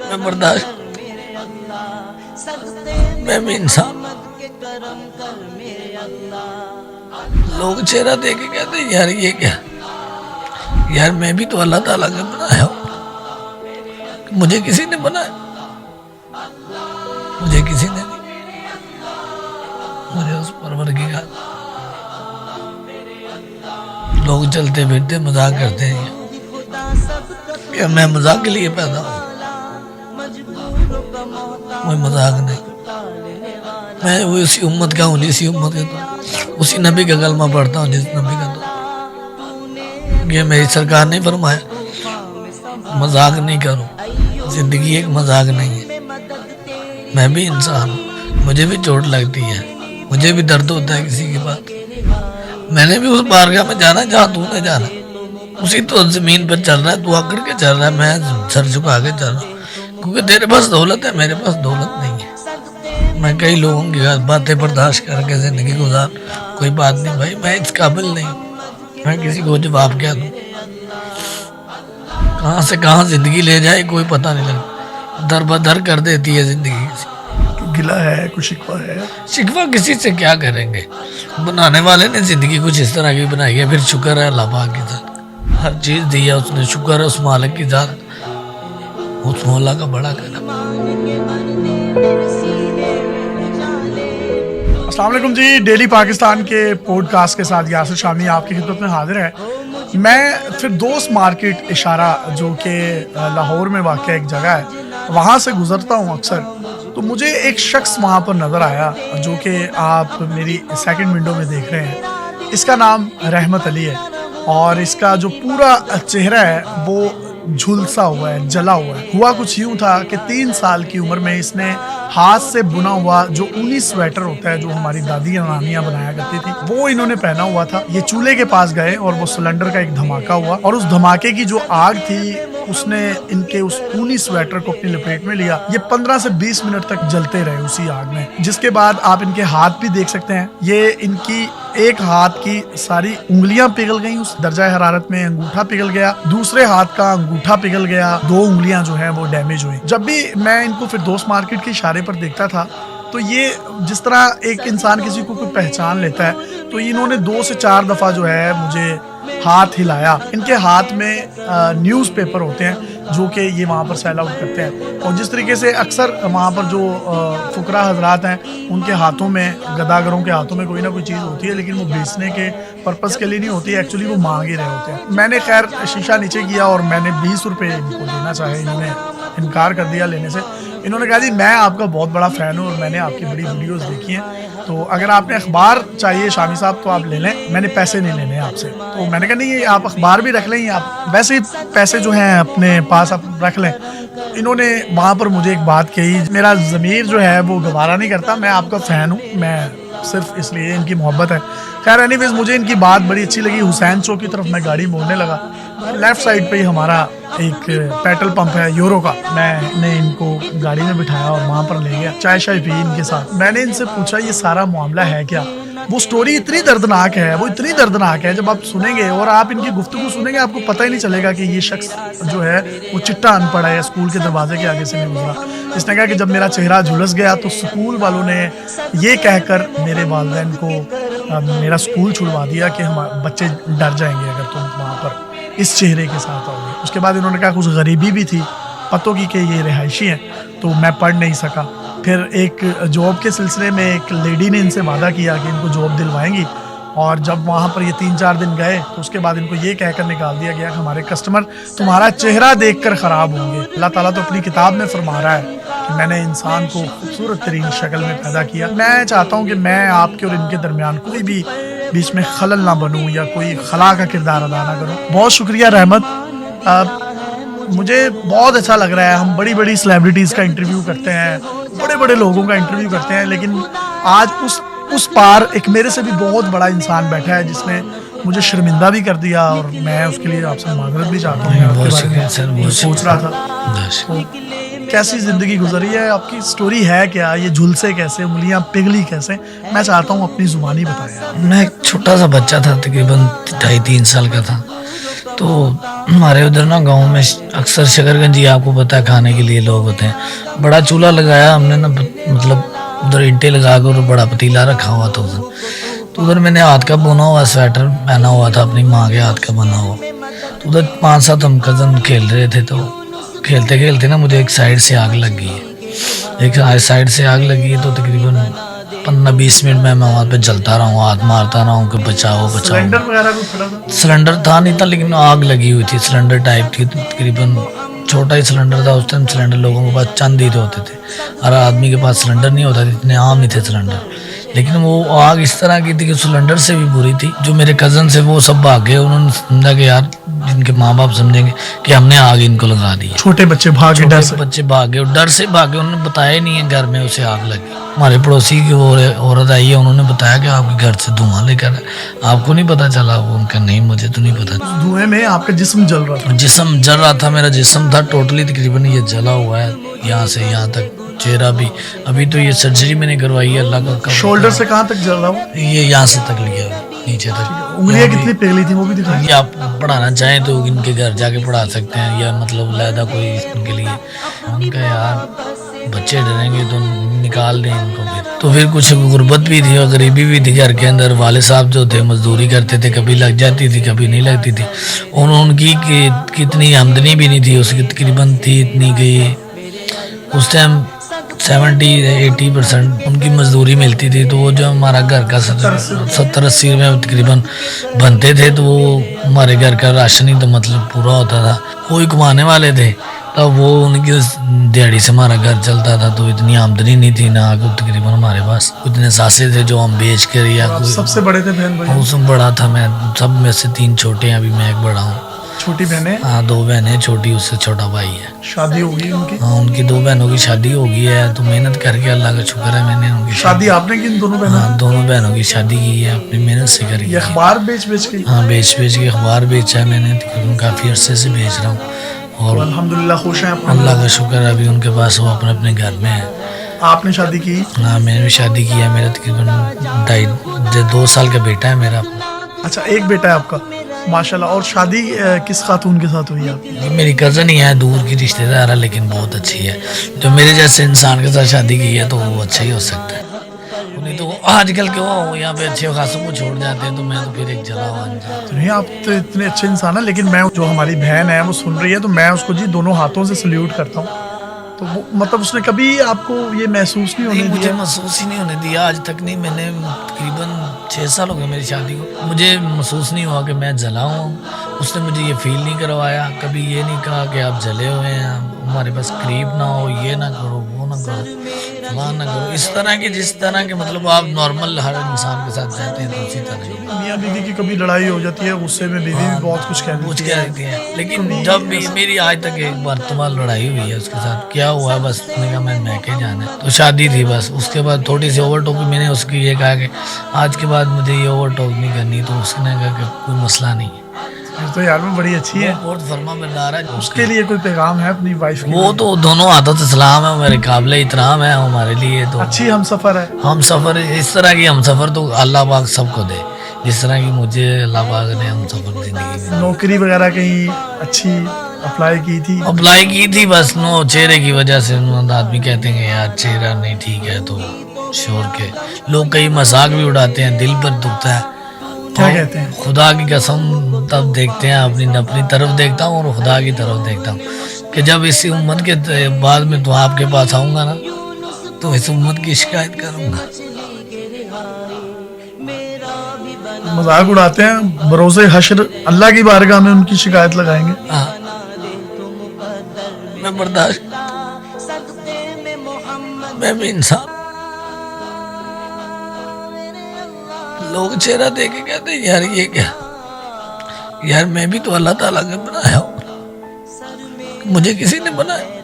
میں برداشت، میں بھی انسان. لوگ چہرہ دیکھ کے کہتے ہیں یار یہ کیا، یار میں بھی تو اللہ تعالیٰ کا بنایا ہوں. مجھے کسی نے بنایا؟ مجھے کسی نے نہیں. مجھے اس پروردگار. لوگ چلتے پھرتے مذاق کرتے ہیں کہ میں مذاق کے لیے پیدا ہوں. کوئی مذاق نہیں. میں اسی امت کا ہوں جسی امت کا، تو اسی نبی کا کلمہ پڑھتا ہوں جس نبی کا. تو یہ میری سرکار نے فرمایا مذاق نہیں کرو. زندگی ایک مذاق نہیں ہے. میں بھی انسان ہوں، مجھے بھی چوٹ لگتی ہے، مجھے بھی درد ہوتا ہے کسی کی بات. میں نے بھی اس بارگاہ میں جانا جہاں تو نے جانا. اسی تو زمین پر چل رہا ہے، تو اکڑ کے چل رہا ہے، میں سر جھکا کے چل رہا ہوں. کیونکہ تیرے پاس دولت ہے، میرے پاس دولت نہیں ہے. میں کئی لوگوں کی باتیں برداشت کر کے زندگی گزار. کوئی بات نہیں بھائی، میں اس قابل نہیں. میں کسی کو جواب کیا دوں؟ کہاں سے کہاں زندگی لے جائے کوئی پتہ نہیں لگتا. در بدر کر دیتی ہے زندگی. گلا ہے، کوئی شکوہ ہے؟ شکوہ کسی سے کیا کریں گے؟ بنانے والے نے زندگی کچھ اس طرح کی بنائی ہے. پھر شکر ہے اللہ پاک کی ذات، ہر چیز دی ہے اس نے. شکر ہے اس مالک کی ذات، اس مولا کا بڑا کرم. السلام علیکم جی. ڈیلی پاکستان کے پوڈ کاسٹ کے ساتھ یاسر شامی آپ کی خدمت میں حاضر ہے. میں فردوس مارکیٹ اشارہ جو کہ لاہور میں واقع ایک جگہ ہے، وہاں سے گزرتا ہوں اکثر. تو مجھے ایک شخص وہاں پر نظر آیا جو کہ آپ میری سیکنڈ ونڈو میں دیکھ رہے ہیں. اس کا نام رحمت علی ہے، اور اس کا جو پورا چہرہ ہے وہ جھلسا ہوا ہے، جلا ہوا ہے. ہوا کچھ یوں تھا کہ 3 سال کی عمر میں اس نے ہاتھ سے بنا ہوا جو اونی سویٹر ہوتا ہے جو ہماری دادیاں نانیاں بنایا کرتی تھی، وہ انہوں نے پہنا ہوا تھا. یہ چولہے کے پاس گئے اور وہ سلنڈر کا ایک دھماکہ ہوا، اور اس دھماکے کی جو آگ تھی اس نے ان کے اس اونی سویٹر کو اپنی لپیٹ میں لیا. یہ 15 سے 20 منٹ تک جلتے رہے اسی آگ میں، جس کے بعد آپ ان کے ہاتھ بھی دیکھ سکتے ہیں. یہ ان کی ایک ہاتھ کی ساری انگلیاں پگھل گئیں اس درجہ حرارت میں. انگوٹھا پگھل گیا، دوسرے ہاتھ کا انگوٹھا پگھل گیا، 2 انگلیاں جو ہیں وہ ڈیمیج ہوئی. جب بھی میں ان کو فردوس مارکیٹ کے اشارے پر دیکھتا تھا تو یہ جس طرح ایک انسان کسی کو کوئی پہچان لیتا ہے، تو انہوں نے 2 سے 4 دفعہ جو ہے مجھے ہاتھ ہلایا. ان کے ہاتھ میں نیوز پیپر ہوتے ہیں جو کہ یہ وہاں پر سیل آؤٹ کرتے ہیں. اور جس طریقے سے اکثر وہاں پر جو فقراء حضرات ہیں ان کے ہاتھوں میں، گداگروں کے ہاتھوں میں کوئی نہ کوئی چیز ہوتی ہے، لیکن وہ بیچنے کے پرپس کے لیے نہیں ہوتی ہے، ایکچولی وہ مانگ ہی رہے ہوتے ہیں. میں نے خیر شیشہ نیچے کیا اور میں نے 20 روپے ان کو دینا چاہے، انہوں نے انکار کر دیا لینے سے. انہوں نے کہا جی میں آپ کا بہت بڑا فین ہوں اور میں نے آپ کی بڑی ویڈیوز دیکھی ہیں، تو اگر آپ نے اخبار چاہیے شامی صاحب تو آپ لے لیں، میں نے پیسے نہیں لینے آپ سے. تو میں نے کہا نہیں، یہ آپ اخبار بھی رکھ لیں، آپ ویسے ہی پیسے جو ہیں اپنے پاس آپ رکھ لیں. انہوں نے وہاں پر مجھے ایک بات کہی، میرا ضمیر جو ہے وہ گوارا نہیں کرتا، میں آپ کا فین ہوں، میں صرف اس لیے ان کی محبت ہے. خیر اینی ویز مجھے ان کی بات بڑی اچھی لگی. حسین چوک کی طرف میں گاڑی موڑنے لگا. لیفٹ سائڈ پہ ہی ہمارا ایک پیٹرول پمپ ہے یورو کا. میں نے ان کو گاڑی میں بٹھایا اور وہاں پر لے گیا، چائے شائے پی ان کے ساتھ. میں نے ان سے پوچھا یہ سارا معاملہ ہے کیا؟ وہ سٹوری اتنی دردناک ہے، وہ اتنی دردناک ہے، جب آپ سنیں گے اور آپ ان کی گفتگو سنیں گے آپ کو پتہ ہی نہیں چلے گا کہ یہ شخص جو ہے وہ چٹا ان پڑھ ہے، اسکول کے دروازے کے آگے سے نہیں گزرا. اس نے کہا کہ جب میرا چہرہ جھلس گیا تو اسکول والوں نے یہ کہہ کر میرے والدین کو میرا اسکول چھڑوا دیا کہ ہمارے بچے ڈر جائیں گے اگر تم وہاں پر اس چہرے کے ساتھ آؤ گے. اس کے بعد انہوں نے کہا کچھ غریبی بھی تھی پتوں کی کہ یہ رہائشی ہیں، تو میں پڑھ نہیں سکا. پھر ایک جاب کے سلسلے میں ایک لیڈی نے ان سے وعدہ کیا کہ ان کو جاب دلوائیں گی، اور جب وہاں پر یہ 3-4 دن گئے تو اس کے بعد ان کو یہ کہہ کر نکال دیا گیا کہ ہمارے کسٹمر تمہارا چہرہ دیکھ کر خراب ہوں گے. اللہ تعالیٰ تو اپنی کتاب میں فرما رہا ہے کہ میں نے انسان کو خوبصورت ترین شکل میں پیدا کیا. میں چاہتا ہوں کہ میں آپ کے اور ان کے درمیان کوئی بھی بیچ میں خلل نہ بنوں یا کوئی خلا کا کردار ادا نہ کروں. بہت شکریہ رحمت. مجھے بہت اچھا لگ رہا ہے. ہم بڑی بڑی سیلیبریٹیز کا انٹرویو کرتے ہیں، بڑے بڑے لوگوں کا انٹرویو کرتے ہیں، لیکن آج اس پار ایک میرے سے بھی بہت بڑا انسان بیٹھا ہے جس نے مجھے شرمندہ بھی کر دیا، اور میں اس کے لیے آپ سے معذرت بھی چاہتا ہوں. سوچ رہا تھا کیسی زندگی گزری ہے آپ کی، سٹوری ہے کیا، یہ جھلسے کیسے، انگلیاں پگھلی کیسے؟ میں چاہتا ہوں اپنی زبانی بتائیں. میں ایک چھوٹا سا بچہ تھا، تقریباً 2.5-3 سال کا تھا. تو ہمارے ادھر نا گاؤں میں اکثر شکرگنجی آپ کو پتہ ہے کھانے کے لیے لوگ ہوتے ہیں. بڑا چولہا لگایا ہم نے نا, مطلب ادھر اینٹیں لگا کر بڑا پتیلا رکھا ہوا تھا ادھر. تو ادھر میں نے ہاتھ کا بنا ہوا سویٹر پہنا ہوا تھا اپنی ماں کے ہاتھ کا بنا ہوا. تو ادھر 5-7 ہم کزن کھیل رہے تھے. تو کھیلتے کھیلتے نا مجھے ایک سائڈ سے آگ لگ گئی ہے. ایک سائڈ سے آگ لگی ہے تو تقریباً 15-20 منٹ میں وہاں پہ جلتا رہا ہوں, ہاتھ مارتا رہا ہوں کہ بچاؤ بچاؤ. سلنڈر وغیرہ کو کھڑا تھا؟ سلنڈر تھا نہیں تھا, لیکن آگ لگی ہوئی تھی. سلنڈر ٹائپ تھی, تقریباً چھوٹا ہی سلنڈر تھا. اس ٹائم سلنڈر لوگوں کے پاس چند ہی ہوتے تھے, ہر آدمی کے پاس سلنڈر نہیں ہوتا تھا, اتنے عام نہیں تھے سلنڈر. لیکن وہ آگ اس طرح کی تھی کہ سلنڈر سے بھی بری تھی. جو میرے کزن سے وہ سب بھاگ گئے. انہوں نے سمجھا کہ یار جن کے ماں باپ سمجھیں گے کہ ہم نے آگ ان کو لگا دی. چھوٹے بچے بھاگے, ڈر سے بچے بھاگے, ڈر سے بھاگے. انہوں نے بتایا ہی نہیں ہے گھر میں اسے آگ لگی. ہمارے پڑوسی کی عورت آئی ہے, انہوں نے بتایا کہ آپ کے گھر سے دھواں لے کر آپ کو نہیں پتا چلا. وہ ان کا نہیں, مجھے تو نہیں پتا. دھوئیں میں آپ کا جسم جل رہا تھا؟ جسم جل رہا تھا, میرا جسم تھا ٹوٹلی تقریباً یہ جلا ہوا ہے یہاں سے یہاں تک. چہرہ بھی ابھی تو یہ سرجری میں نے کروائی ہے, اللہ کا. شولڈر سے کہاں تک جل رہا ہو؟ یہ یہاں سے تک لیا نیچے تک. انگلیاں کتنی پھیلی تھی وہ بھی دکھائیں. یہ آپ پڑھانا چاہیں تو ان کے گھر جا کے پڑھا سکتے ہیں, یا مطلب علیحدہ کوئی ان کے لیے. ان کا یار بچے ڈریں گے تو نکال دیں ان کو. تو پھر کچھ غربت بھی تھی اور غریبی بھی تھی گھر کے اندر. والد صاحب جو تھے مزدوری کرتے تھے, کبھی لگ جاتی تھی کبھی نہیں لگتی تھی. ان کی کتنی آمدنی بھی نہیں تھی اس کی, تقریباً تھی اتنی کہ اس ٹائم 70-80% ان کی مزدوری ملتی تھی. تو وہ جو ہمارا گھر کا 70-80 روپے تقریباً بنتے تھے, تو وہ ہمارے گھر کا راشن ہی تو مطلب پورا ہوتا تھا. وہی کمانے والے تھے, تب وہ ان کی دیہڑی سے ہمارا گھر چلتا تھا. تو اتنی آمدنی نہیں تھی نہ تقریباً ہمارے پاس. اتنے ساسے تھے جو ہم بیچ کر, یا سب سے بڑے تھے بہن بھائی؟ سب بڑا تھا میں. سب میں سے 3 چھوٹے ہیں, ابھی میں ایک بڑا ہوں. چھوٹی بہنیں؟ ہاں 2 بہنیں, چھوٹی اس سے چھوٹا بھائی ہے. شادی ہوگی ان کی؟ ہاں ان کی 2 بہنوں کی شادی ہو گئی ہے. تو محنت کر کے, اللہ کا شکر ہے, میں نے ان کی شادی آپ نے کی ان دونوں بہنوں؟ ہاں دونوں بہنوں کی شادی کی ہے, اپنی محنت سے کر. یہ اخبار بیچ کے؟ ہاں بیچ کے اخبار بیچا ہے میں نے, تقریباً کافی عرصے سے بیچ رہا ہوں. اور الحمدللہ خوش ہیں اللہ کا شکر ہے, ابھی ان کے پاس وہ اپنے گھر میں ہے. آپ نے شادی کی؟ ہاں میں نے بھی شادی کی ہے. میرا تقریباً 2 سال کا بیٹا ہے میرا. اچھا ایک بیٹا ہے آپ کا, ماشاءاللہ. اور شادی کس خاتون کے ساتھ ہوئی آپ کی؟ میری کزن ہی ہے, دور کی رشتہ دار ہے, لیکن بہت اچھی ہے. جو میرے جیسے انسان کے ساتھ شادی کی ہے تو وہ اچھا ہی ہو سکتا ہے. نہیں تو آج کل کے وہ یہاں پہ اچھے خاصوں کو چھوڑ جاتے ہیں, تو میں تو پھر ایک جلا ہوا انجام. نہیں آپ تو اتنے اچھے انسان ہیں, لیکن میں جو ہماری بہن ہے وہ سن رہی ہے, تو میں اس کو جی دونوں ہاتھوں سے سلیوٹ کرتا ہوں. تو وہ مطلب اس نے کبھی آپ کو یہ محسوس نہیں ہونے مجھے دیا؟ محسوس ہی نہیں ہونے دیا آج تک. نہیں, میں نے تقریباً 6 سال ہو گئے میری شادی کو, مجھے محسوس نہیں ہوا کہ میں جلا ہوں. اس نے مجھے یہ فیل نہیں کروایا, کبھی یہ نہیں کہا کہ آپ جلے ہوئے ہیں, ہمارے پاس قریب نہ ہو, یہ نہ کرو, وہ نہ کرو, فلاں نہ کرو. اس طرح کے, جس طرح کے مطلب آپ نارمل ہر انسان کے ساتھ رہتے ہیں تو اسی طرح ہی. میاں بیوی کی کبھی لڑائی ہو جاتی ہے, غصے میں بیوی بھی بہت کچھ کہتی ہے. لیکن جب بھی میری آج تک ایک مرتبہ لڑائی ہوئی ہے اس کے ساتھ, کیا ہوا ہے بس, نے کہا میں کے جانا ہے, تو شادی تھی بس. اس کے بعد تھوڑی سی اوور ٹاک, میں نے اس کی یہ کہا کہ آج کے بعد مجھے یہ اوور ٹاک نہیں کرنی. تو اس نے کہا کہ کوئی مسئلہ نہیں ہے. تو یار میں بڑی اچھی ہے, بہت فرما بردار ہے. اس کے لیے کوئی پیغام ہے اپنی وائف کے؟ وہ تو دونوں ہاتھوں سے سلام ہے, میرے قابل احترام ہے ہمارے لیے. تو اچھی ہم سفر ہے. ہم سفر, اس طرح کی ہم سفر تو اللہ پاک سب کو دے, جس طرح کی مجھے اللہ پاک نے ہم سفر زندگی میں. نوکری وغیرہ کہیں اچھی اپلائی کی تھی؟ اپلائی کی تھی, بس نو چہرے کی وجہ سے آدمی کہتے ہیں کہ یار چہرہ نہیں ٹھیک ہے, تو شور کے لوگ کئی مذاق بھی اڑاتے ہیں, دل پر دکھتا ہے. کیا کہتے ہیں؟ خدا کی قسم تب دیکھتے ہیں, اپنی طرف دیکھتا ہوں اور خدا کی طرف دیکھتا ہوں کہ جب اس امت کے بعد میں تو آپ کے پاس آؤں گا نا, تو اس امت کی شکایت کروں گا. مذاق اڑاتے ہیں, بروز حشر اللہ کی بارگاہ میں ان کی شکایت لگائیں گے. ہاں میں برداشت, میں بھی انسان. لوگ چہرہ دیکھ کے کہتے ہیں یار یہ کیا, یار میں بھی تو اللہ تعالیٰ کا بنایا ہوں, مجھے کسی نے بنایا.